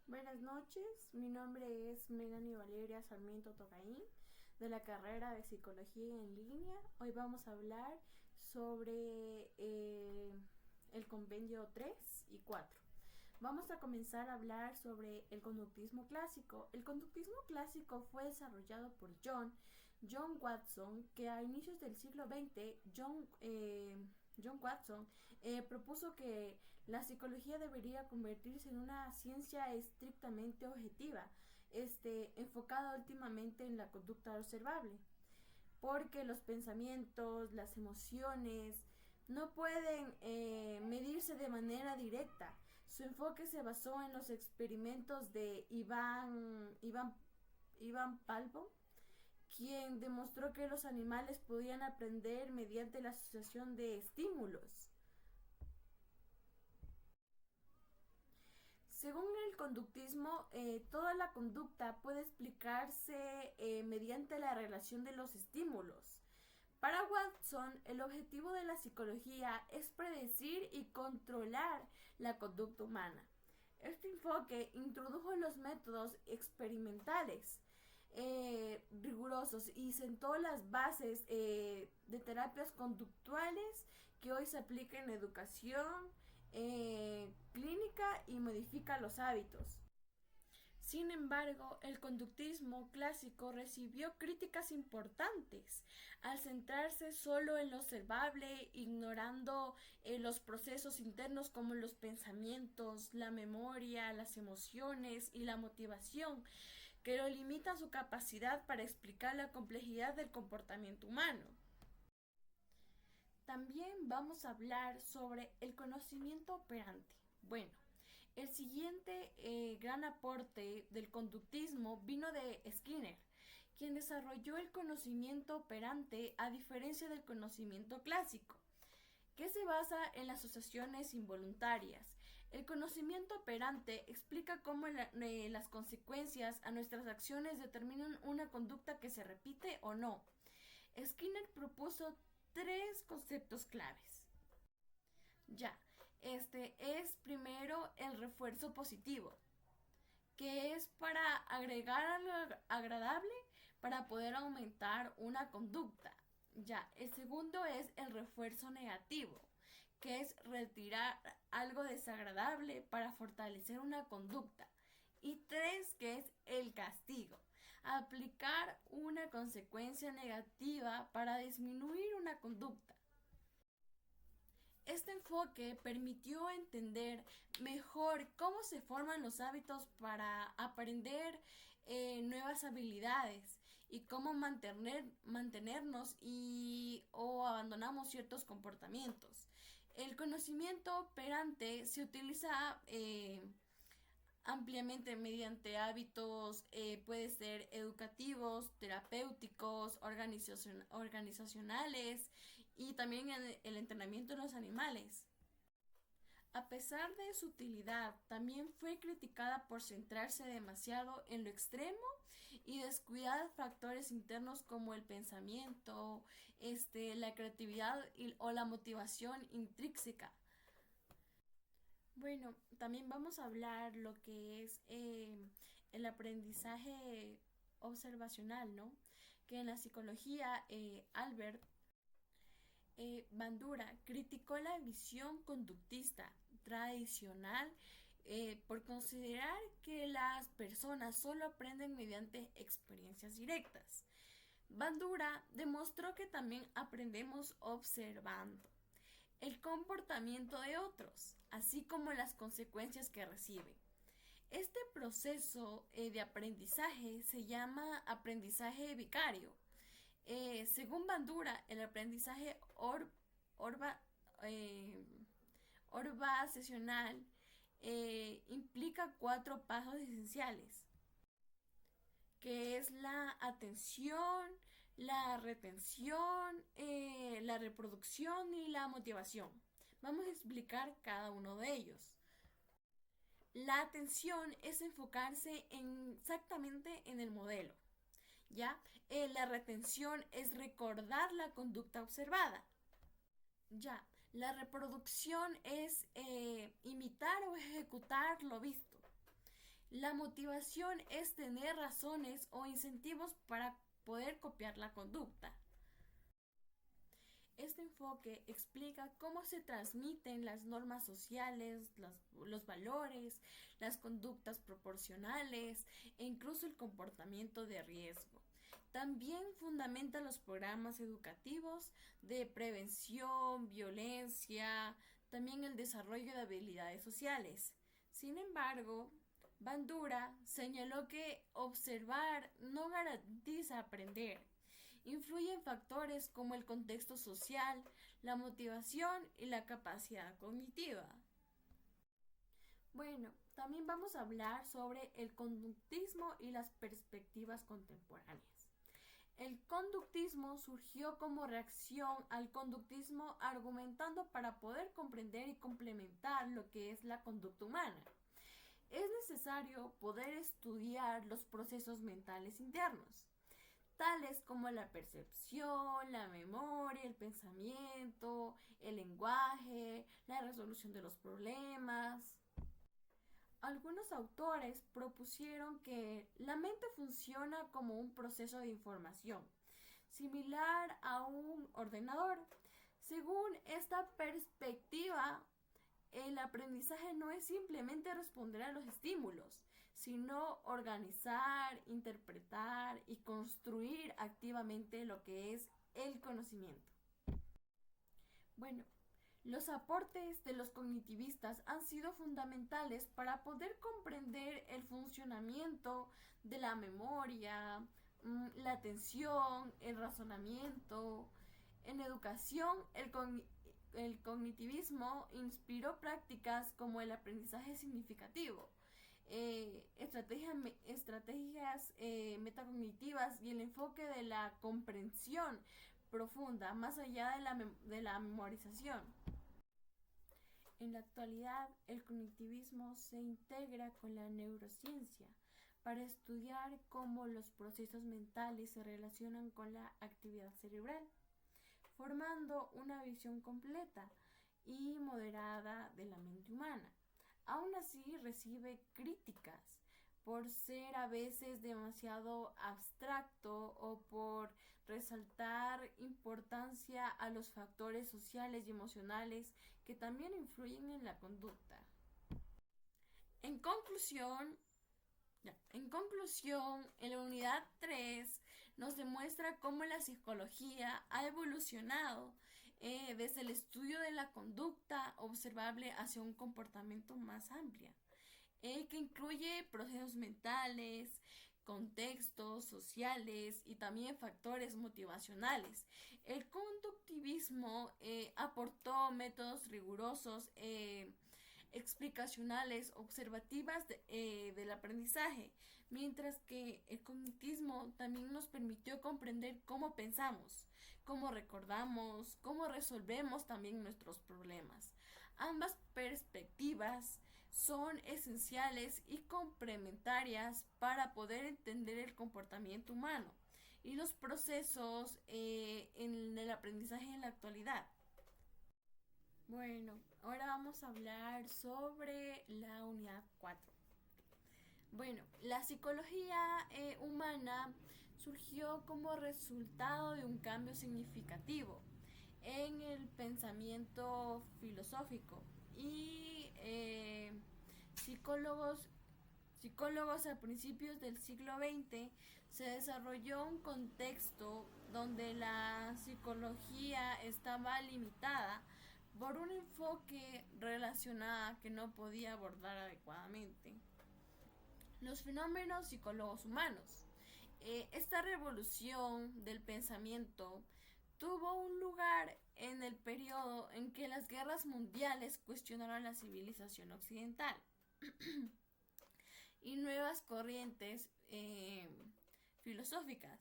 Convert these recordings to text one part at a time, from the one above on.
Buenas noches, mi nombre es Melanie Valeria Sarmiento Tocaín de la carrera de Psicología en Línea. Hoy vamos a hablar sobre el compendio 3 y 4. Vamos a comenzar a hablar sobre el conductismo clásico. El conductismo clásico fue desarrollado por John Watson, que a inicios del siglo XX, John Watson propuso que la psicología debería convertirse en una ciencia estrictamente objetiva, enfocada últimamente en la conducta observable, porque los pensamientos, las emociones, no pueden medirse de manera directa. Su enfoque se basó en los experimentos de Ivan Palvo, quien demostró que los animales podían aprender mediante la asociación de estímulos. Según el conductismo, toda la conducta puede explicarse mediante la relación de los estímulos. Para Watson, el objetivo de la psicología es predecir y controlar la conducta humana. Este enfoque introdujo los métodos experimentales rigurosos y sentó las bases de terapias conductuales que hoy se aplican en educación clínica y modifica los hábitos. Sin embargo, el conductismo clásico recibió críticas importantes al centrarse solo en lo observable, ignorando los procesos internos como los pensamientos, la memoria, las emociones y la motivación, que lo limitan su capacidad para explicar la complejidad del comportamiento humano. También vamos a hablar sobre el conocimiento operante. Bueno, el siguiente gran aporte del conductismo vino de Skinner, quien desarrolló el conocimiento operante a diferencia del conocimiento clásico, que se basa en las asociaciones involuntarias. El conocimiento operante explica cómo las consecuencias a nuestras acciones determinan una conducta que se repite o no. Skinner propuso tres conceptos claves. Ya, este es primero el refuerzo positivo, que es para agregar algo agradable para poder aumentar una conducta. Ya, el segundo es el refuerzo negativo, que es retirar algo desagradable para fortalecer una conducta. Y tres, que es el castigo, aplicar una consecuencia negativa para disminuir una conducta. Este enfoque permitió entender mejor cómo se forman los hábitos para aprender nuevas habilidades y cómo mantenernos o abandonamos ciertos comportamientos. El conocimiento operante se utiliza ampliamente mediante hábitos, puede ser educativos, terapéuticos, organizacionales y también el entrenamiento de los animales. A pesar de su utilidad, también fue criticada por centrarse demasiado en lo extremo y descuidar factores internos como el pensamiento, la creatividad o la motivación intrínseca. Bueno, también vamos a hablar lo que es el aprendizaje observacional, ¿no? Que en la psicología Albert Bandura criticó la visión conductista tradicional por considerar que las personas solo aprenden mediante experiencias directas. Bandura demostró que también aprendemos observando el comportamiento de otros, así como las consecuencias que reciben. Este proceso de aprendizaje se llama aprendizaje vicario. Según Bandura, el aprendizaje orvacional implica cuatro pasos esenciales, que es la atención, la retención, la reproducción y la motivación. Vamos a explicar cada uno de ellos. La atención es enfocarse exactamente en el modelo. ¿Ya? La retención es recordar la conducta observada. Ya, la reproducción es imitar o ejecutar lo visto. La motivación es tener razones o incentivos para poder copiar la conducta. Este enfoque explica cómo se transmiten las normas sociales, los valores, las conductas proporcionales e incluso el comportamiento de riesgo. También fundamenta los programas educativos de prevención, violencia, también el desarrollo de habilidades sociales. Sin embargo, Bandura señaló que observar no garantiza aprender. Influyen factores como el contexto social, la motivación y la capacidad cognitiva. Bueno, también vamos a hablar sobre el conductismo y las perspectivas contemporáneas. El conductismo surgió como reacción al conductismo argumentando para poder comprender y complementar lo que es la conducta humana. Es necesario poder estudiar los procesos mentales internos, tales como la percepción, la memoria, el pensamiento, el lenguaje, la resolución de los problemas. Algunos autores propusieron que la mente funciona como un proceso de información, similar a un ordenador. Según esta perspectiva, el aprendizaje no es simplemente responder a los estímulos, sino organizar, interpretar y construir activamente lo que es el conocimiento. Bueno, los aportes de los cognitivistas han sido fundamentales para poder comprender el funcionamiento de la memoria, la atención, el razonamiento. En educación, el cognitivismo inspiró prácticas como el aprendizaje significativo, estrategias metacognitivas y el enfoque de la comprensión profunda, más allá de la memorización. En la actualidad, el cognitivismo se integra con la neurociencia para estudiar cómo los procesos mentales se relacionan con la actividad cerebral, formando una visión completa y moderada de la mente humana. Aún así recibe críticas por ser a veces demasiado abstracto o por resaltar importancia a los factores sociales y emocionales que también influyen en la conducta. En conclusión, en la unidad 3 nos demuestra cómo la psicología ha evolucionado desde el estudio de la conducta observable hacia un comportamiento más amplio, que incluye procesos mentales, contextos sociales y también factores motivacionales. El conductivismo aportó métodos rigurosos, explicacionales, observativas del aprendizaje, mientras que el cognitismo también nos permitió comprender cómo pensamos, cómo recordamos, cómo resolvemos también nuestros problemas. Ambas perspectivas son esenciales y complementarias para poder entender el comportamiento humano y los procesos en el aprendizaje en la actualidad. Bueno, ahora vamos a hablar sobre la unidad 4. Bueno, la psicología humana surgió como resultado de un cambio significativo en el pensamiento filosófico y psicólogos, psicólogos a principios del siglo XX se desarrolló un contexto donde la psicología estaba limitada por un enfoque relacionado que no podía abordar adecuadamente los fenómenos psicólogos humanos. Esta revolución del pensamiento tuvo un lugar en el periodo en que las guerras mundiales cuestionaron la civilización occidental y nuevas corrientes filosóficas.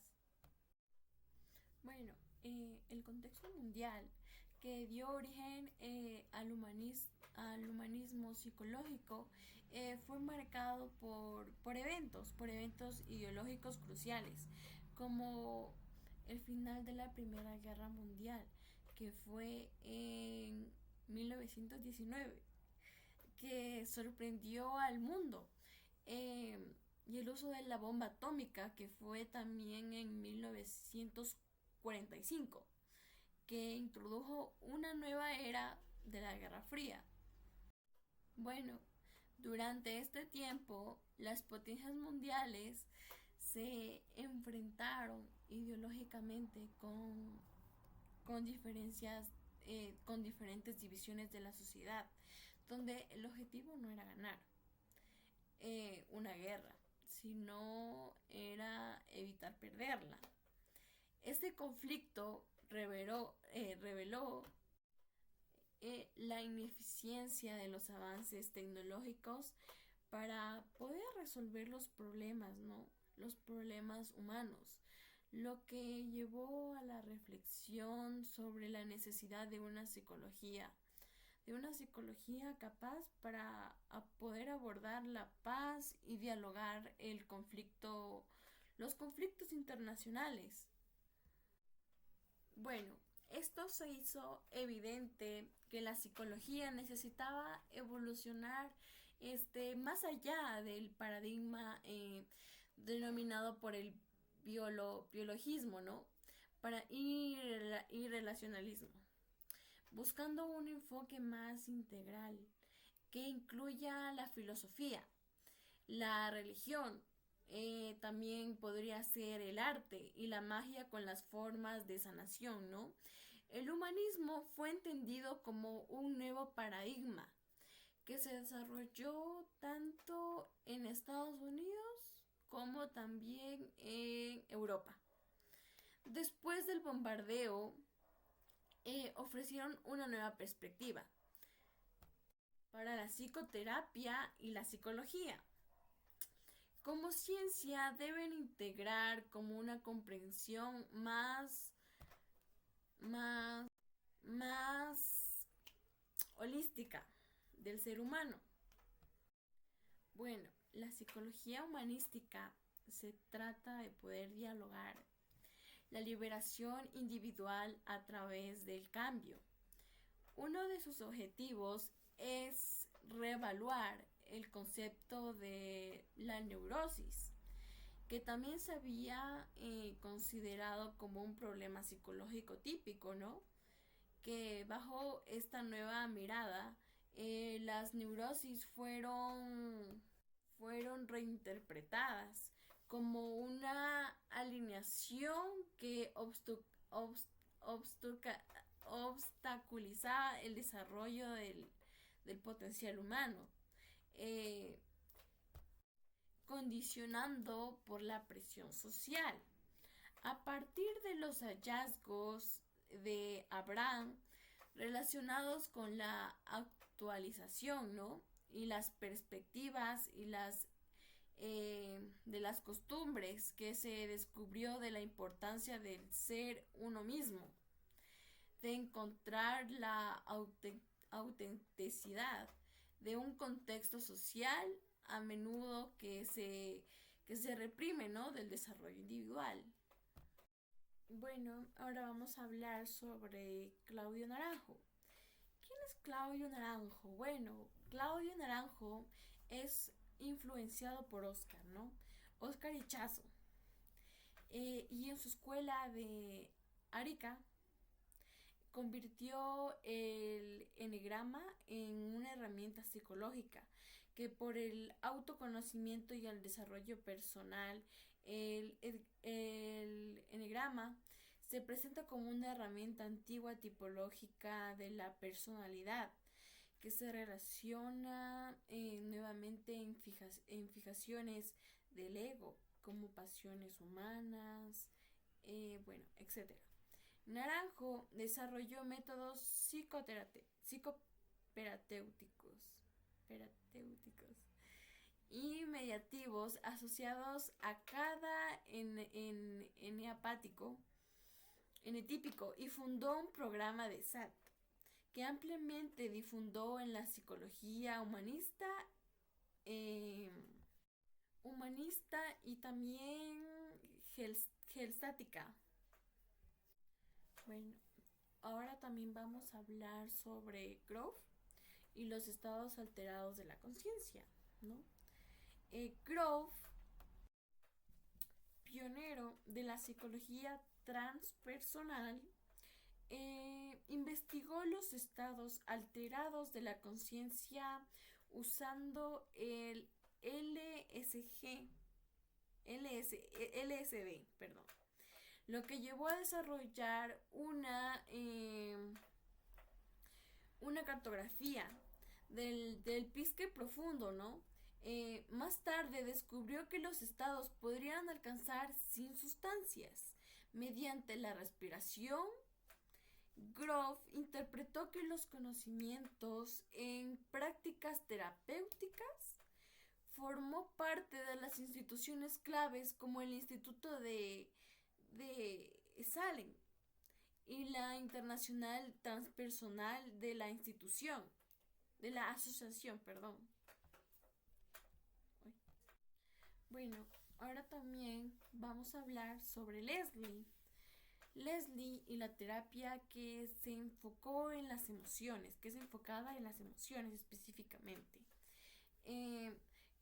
Bueno, el contexto mundial que dio origen al humanismo psicológico fue marcado por eventos ideológicos cruciales, como el final de la Primera Guerra Mundial, que fue en 1919, que sorprendió al mundo. y el uso de la bomba atómica, que fue también en 1945, que introdujo una nueva era de la Guerra Fría. Bueno, durante este tiempo, las potencias mundiales se enfrentaron ideológicamente con diferencias, con diferentes divisiones de la sociedad, donde el objetivo no era ganar una guerra, sino era evitar perderla. Este conflicto reveló la ineficiencia de los avances tecnológicos para poder resolver los problemas, ¿no? Los problemas humanos, lo que llevó a la reflexión sobre la necesidad de una psicología capaz para poder abordar la paz y dialogar los conflictos internacionales. Bueno, esto se hizo evidente que la psicología necesitaba evolucionar más allá del paradigma denominado por el biologismo, ¿no? Y relacionalismo, buscando un enfoque más integral que incluya la filosofía, la religión, también podría ser el arte y la magia con las formas de sanación, ¿no? El humanismo fue entendido como un nuevo paradigma que se desarrolló tanto en Estados Unidos como también en Europa. Después del bombardeo, ofrecieron una nueva perspectiva para la psicoterapia y la psicología. Como ciencia deben integrar como una comprensión más holística del ser humano. Bueno, la psicología humanística se trata de poder dialogar la liberación individual a través del cambio. Uno de sus objetivos es reevaluar el concepto de la neurosis, que también se había considerado como un problema psicológico típico, ¿no? Que bajo esta nueva mirada, las neurosis fueron reinterpretadas como una alineación que obstaculizaba el desarrollo del potencial humano, eh, condicionando por la presión social. A partir de los hallazgos de Abraham relacionados con la actualización, ¿no? Y las perspectivas y de las costumbres que se descubrió de la importancia del ser uno mismo, de encontrar la autenticidad de un contexto social a menudo que se reprime, ¿no? Del desarrollo individual. Bueno, ahora vamos a hablar sobre Claudio Naranjo. ¿Quién es Claudio Naranjo? Bueno, Claudio Naranjo es influenciado por Oscar, ¿no? Oscar Ichazo. Y en su escuela de Arica convirtió el enegrama en una herramienta psicológica que por el autoconocimiento y el desarrollo personal, el enegrama se presenta como una herramienta antigua tipológica de la personalidad que se relaciona nuevamente en fijaciones del ego, como pasiones humanas, bueno, etc. Naranjo desarrolló métodos psicoterapéuticos y mediativos asociados a cada enetípico y fundó un programa de SAT que ampliamente difundió en la psicología humanista y también gelstática. Bueno, ahora también vamos a hablar sobre Grove y los estados alterados de la conciencia, ¿no? Grove, pionero de la psicología transpersonal, investigó los estados alterados de la conciencia usando el LSD, perdón, lo que llevó a desarrollar una cartografía del pisque profundo, ¿no? Más tarde descubrió que los estados podrían alcanzar sin sustancias. Mediante la respiración, Grove interpretó que los conocimientos en prácticas terapéuticas formó parte de las instituciones claves como el Instituto de Salem y la Internacional Transpersonal de la asociación, perdón. Bueno, ahora también vamos a hablar sobre Leslie y la terapia que se enfocó en las emociones, que es enfocada en las emociones específicamente.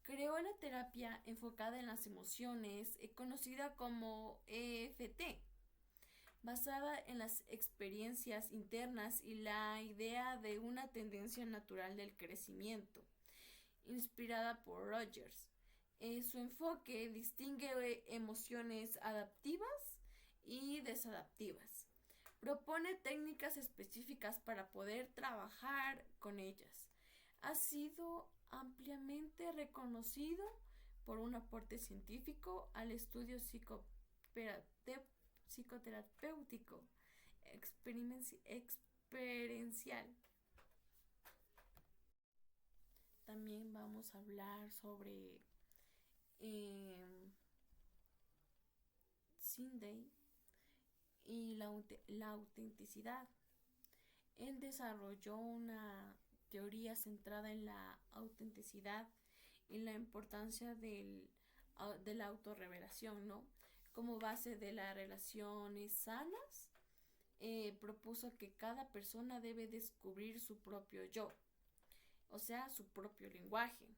Creó la terapia enfocada en las emociones, conocida como EFT, basada en las experiencias internas y la idea de una tendencia natural del crecimiento, inspirada por Rogers. Su enfoque distingue emociones adaptivas y desadaptivas. Propone técnicas específicas para poder trabajar con ellas. Ha sido ampliamente reconocido por un aporte científico al estudio psicoterapéutico experiencial. También vamos a hablar sobre Sindel y la autenticidad. Él desarrolló una teoría centrada en la autenticidad y la importancia de la autorrevelación, ¿no? Como base de las relaciones sanas, propuso que cada persona debe descubrir su propio yo, o sea, su propio lenguaje,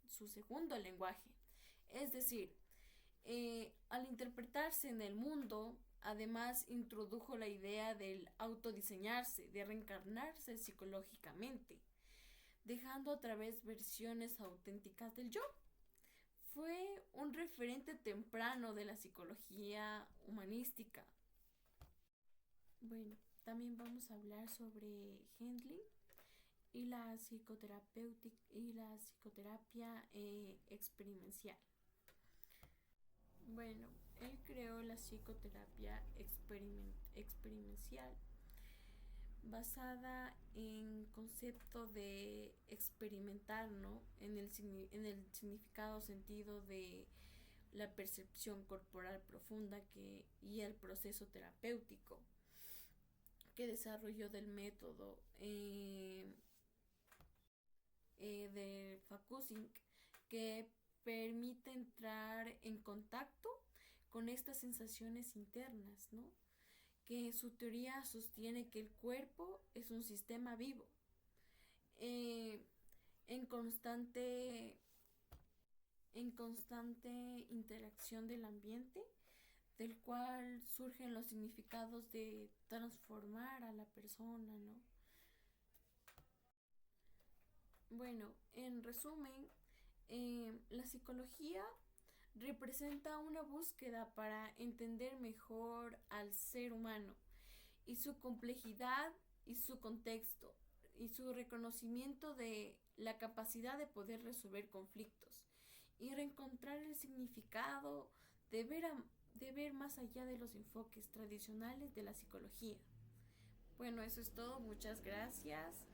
su segundo lenguaje. Es decir, al interpretarse en el mundo, además introdujo la idea del autodiseñarse, de reencarnarse psicológicamente, dejando a través versiones auténticas del yo. Fue un referente temprano de la psicología humanística. Bueno, también vamos a hablar sobre Hendley y la psicoterapia experiencial. Bueno, él creó la psicoterapia experiencial basada en concepto de experimentar, ¿no? En el significado sentido de la percepción corporal profunda y el proceso terapéutico que desarrolló del método de Foucault, que permite entrar en contacto con estas sensaciones internas, ¿no? Que su teoría sostiene que el cuerpo es un sistema vivo, eh, en constante interacción del ambiente, del cual surgen los significados de transformar a la persona, ¿no? Bueno, en resumen, la psicología representa una búsqueda para entender mejor al ser humano y su complejidad y su contexto y su reconocimiento de la capacidad de poder resolver conflictos y reencontrar el significado de ver más allá de los enfoques tradicionales de la psicología. Bueno, eso es todo. Muchas gracias.